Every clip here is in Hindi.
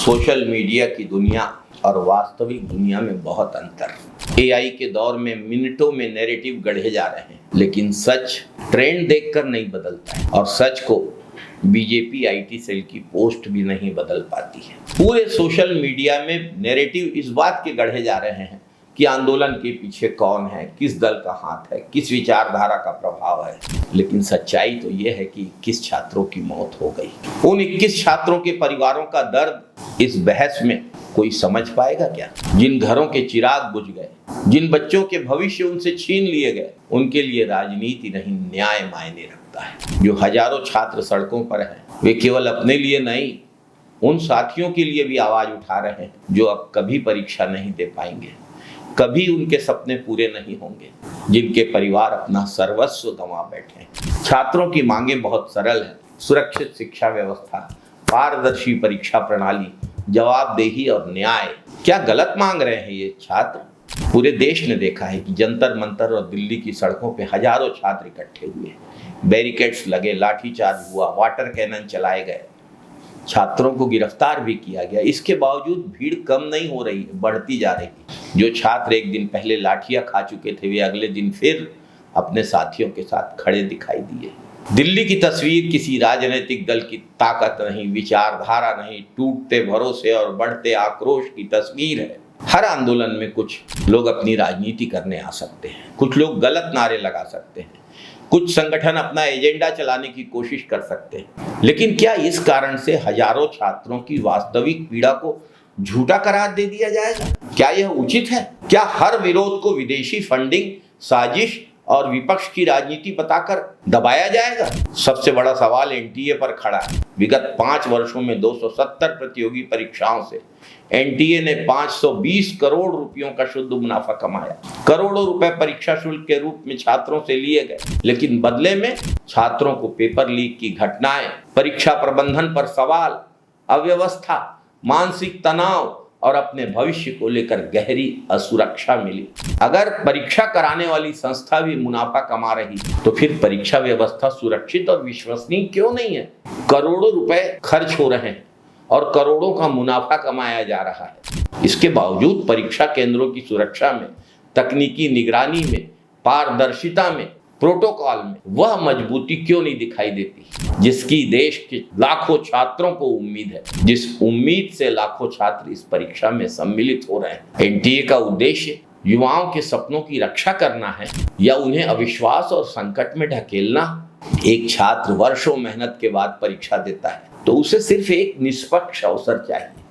सोशल मीडिया की दुनिया और वास्तविक दुनिया में बहुत अंतर। एआई के दौर में मिनटों में नैरेटिव गढ़े जा रहे हैं, लेकिन सच ट्रेंड देखकर नहीं बदलता है और सच को बीजेपी आईटी सेल की पोस्ट भी नहीं बदल पाती है। पूरे सोशल मीडिया में नैरेटिव इस बात के गढ़े जा रहे हैं कि आंदोलन के पीछे कौन है, किस दल का हाथ है, किस विचारधारा का प्रभाव है, लेकिन सच्चाई तो ये है कि 21 छात्रों की मौत हो गई। उन 21 छात्रों के परिवारों का दर्द इस बहस में कोई समझ पाएगा क्या? जिन घरों के चिराग बुझ गए, जिन बच्चों के भविष्य उनसे छीन लिए गए, उनके लिए राजनीति नहीं न्याय मायने रखता है। जो हजारों छात्र सड़कों पर हैं, वे केवल अपने लिए नहीं, उन साथियों के लिए भी आवाज उठा रहे हैं जो अब कभी परीक्षा नहीं दे पाएंगे, कभी उनके सपने पूरे नहीं होंगे, जिनके परिवार अपना सर्वस्व गंवा बैठे हैं। छात्रों की मांगें बहुत सरल हैं: सुरक्षित शिक्षा व्यवस्था, पारदर्शी परीक्षा प्रणाली, जवाबदेही और न्याय। क्या गलत मांग रहे हैं ये छात्र? पूरे देश ने देखा है कि जंतर मंतर और दिल्ली की सड़कों पे हजारों छात्र इकट्ठे हुए, बैरिकेड्स लगे, लाठीचार्ज हुआ, वाटर कैनन चलाए गए, छात्रों को गिरफ्तार भी किया गया। इसके बावजूद भीड़ कम नहीं हो रही है, बढ़ती जा रही है। जो छात्र एक दिन पहले लाठियां खा चुके थे, वे अगले दिन फिर अपने साथियों के साथ खड़े दिखाई दिए। दिल्ली की तस्वीर किसी राजनीतिक दल की ताकत नहीं, विचारधारा नहीं, टूटते भरोसे और बढ़ते आक्रोश की तस्वीर है। हर आंदोलन में कुछ लोग अपनी राजनीति करने आ सकते हैं, कुछ लोग गलत नारे लगा सकते हैं, कुछ संगठन अपना एजेंडा चलाने की कोशिश कर सकते हैं, लेकिन क्या इस कारण से हजारों छात्रों की वास्तविक पीड़ा को झूठा करार दे दिया जाएगा? क्या यह उचित है? क्या हर विरोध को विदेशी फंडिंग, साजिश और विपक्ष की राजनीति बताकर दबाया जाएगा? सबसे बड़ा सवाल एनटीए पर खड़ा है। विगत 5 वर्षों में 270 प्रतियोगी परीक्षाओं से एनटीए ने 520 करोड़ रुपयों का शुद्ध मुनाफा कमाया। करोड़ों रुपए परीक्षा शुल्क के रूप में छात्रों से लिए गए, लेकिन बदले में छात्रों को पेपर लीक की घटनाएं, परीक्षा प्रबंधन पर सवाल, अव्यवस्था, मानसिक तनाव और अपने भविष्य को लेकर गहरी असुरक्षा मिली। अगर परीक्षा कराने वाली संस्था भी मुनाफा कमा रही तो फिर परीक्षा व्यवस्था सुरक्षित और विश्वसनीय क्यों नहीं है? करोड़ों रुपए खर्च हो रहे हैं और करोड़ों का मुनाफा कमाया जा रहा है। इसके बावजूद परीक्षा केंद्रों की सुरक्षा में, तकनीकी निगरानी में, पारदर्शिता में, प्रोटोकॉल में वह मजबूती क्यों नहीं दिखाई देती जिसकी देश के लाखों छात्रों को उम्मीद है, जिस उम्मीद से लाखों छात्र इस परीक्षा में सम्मिलित हो रहे हैं? एनटीए का उद्देश्य युवाओं के सपनों की रक्षा करना है या उन्हें अविश्वास और संकट में ढकेलना? एक छात्र वर्षों मेहनत के बाद परीक्षा देता है तो उसे सिर्फ एक निष्पक्ष अवसर चाहिए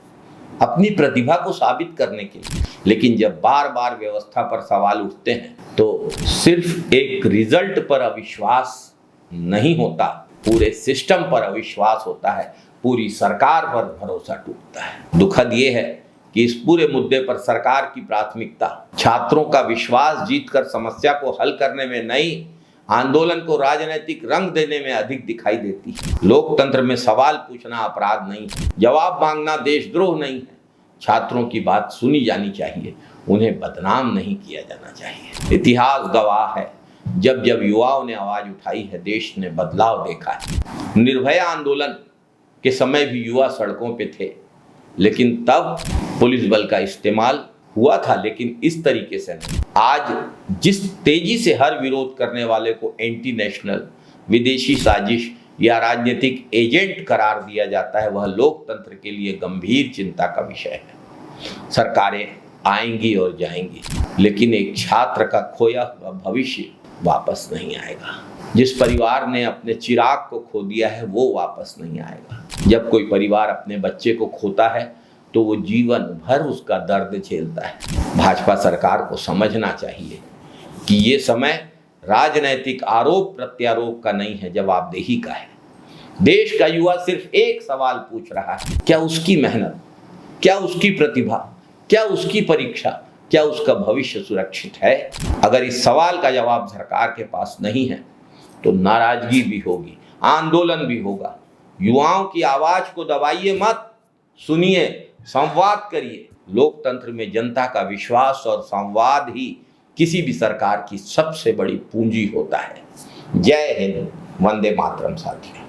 अपनी प्रतिभा को साबित करने के लिए, लेकिन जब बार बार व्यवस्था पर सवाल उठते हैं तो सिर्फ एक रिजल्ट पर अविश्वास नहीं होता, पूरे सिस्टम पर अविश्वास होता है, पूरी सरकार पर भरोसा टूटता है। दुखद ये है कि इस पूरे मुद्दे पर सरकार की प्राथमिकता छात्रों का विश्वास जीतकर समस्या को हल करने में नहीं, आंदोलन को राजनीतिक रंग देने में अधिक दिखाई देती है। लोकतंत्र में सवाल पूछना अपराध नहीं है, जवाब मांगना देशद्रोह नहीं है। छात्रों की बात सुनी जानी चाहिए, उन्हें बदनाम नहीं किया जाना चाहिए। इतिहास गवाह है, जब जब युवाओं ने आवाज उठाई है, देश ने बदलाव देखा है। निर्भया आंदोलन के समय भी युवा सड़कों पे थे, लेकिन तब पुलिस बल का इस्तेमाल हुआ था, लेकिन इस तरीके से नहीं। आज जिस तेजी से हर विरोध करने वाले को एंटी नेशनल, विदेशी साजिश या राजनीतिक एजेंट करार दिया जाता है, वह लोकतंत्र के लिए गंभीर चिंता का विषय है। सरकारें आएंगी और जाएंगी, लेकिन एक छात्र का खोया हुआ भविष्य वापस नहीं आएगा। जिस परिवार ने अपने चिराग को खो दिया है वो वापस नहीं आएगा। जब कोई परिवार अपने बच्चे को खोता है तो वो जीवन भर उसका दर्द झेलता है। भाजपा सरकार को समझना चाहिए कि ये समय राजनैतिक आरोप प्रत्यारोप का नहीं है, जवाबदेही का है। देश का युवा सिर्फ एक सवाल पूछ रहा है: क्या उसकी मेहनत, क्या उसकी प्रतिभा, क्या उसकी परीक्षा, क्या उसका भविष्य सुरक्षित है? अगर इस सवाल का जवाब सरकार के पास नहीं है तो नाराजगी भी होगी, आंदोलन भी होगा। युवाओं की आवाज को दबाइए मत, सुनिए, संवाद करिए। लोकतंत्र में जनता का विश्वास और संवाद ही किसी भी सरकार की सबसे बड़ी पूंजी होता है। जय हिंद, वंदे मातरम साथियों।